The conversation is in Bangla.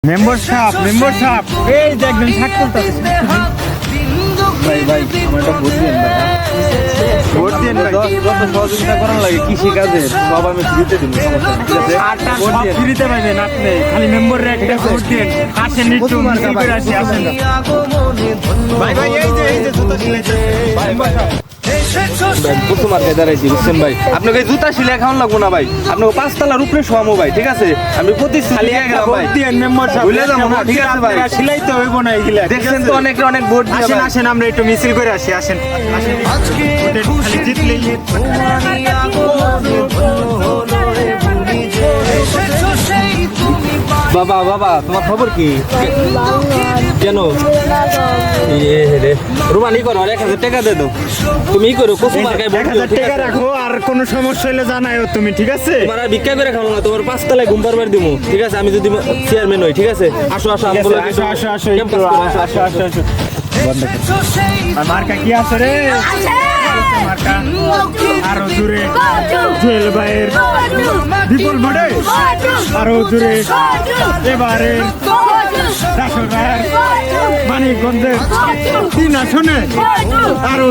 মেম্বারশিপ এই যে একজন স্বাক্ষর করতেছে ভাই ভাই আমার একটা ভোট দিন ভাই ভোট দিন ভাই যত সহযোগিতা করার লাগে কৃষি কাজে সব আমি ফ্রিতে দিব সমস্যা নেই, ঠিক আছে আটা ভোট সব দিন। ফ্রিতে পাইবেন আপনি খালি মেম্বাররা একটা ভোট দিন আসেন একটু মিছিল করে আসি আসেন ভাই ভাই এই যে জুতো সিলাইতে ভাই প্রথম মার্কায় দাঁড়াইছি বুঝছেন ভাই, আপনাকে জুতা সিলাই খাওয়ান লাগবো না ভাই, আপনাকে 5 তলার উপরে শোয়ামো ভাই, ঠিক আছে আমি প্রতিশ্রুতি খালি দিয়ে একটা গেলাম ভোট ভাই। দিন মেম্বারশিপ ভুলে যাবো না, ঠিক আছে ভাই। সিলাইতে হইব না এগুলা দেখছেন তো অনেক ভোট দিয়ে আসেন ভাই। আসেন আমরা একটু মিছিল করে আসি আসেন আসেন ভোটে খালি জিতলেই বাবা বাবা তোমার খবর কি কেন রুমানি করো 1000 টাকা দে দাও, তুমি ই করো কসু মার্কায় ভোট দিও, 1000 ঠিক টাকা আছে? রাখো আর কোনো সমস্যা হলে জানাইও তুমি ঠিক আছে তোমার আর ভিক্ষা করে খাবো না, তোমার 5 তলায় ঘুম পারবার দিমু, ঠিক আছে আমি যদি চেয়ারম্যান হই, ঠিক আছে আসো আসো ঠিক আমগুলো আছে, আসো আসো একটু ক্যাম্পাস করো, আসো আসো আসো বন্ধ করো আর মার্কা কি আছে রে মার্কা আরো জুড়ে জুয়েল ভাইয়ের বিপুল ভোটে আরো জুড়ে এবারে রাসেল ভাইয়ের মানিকগঞ্জের 3 আসনে আরো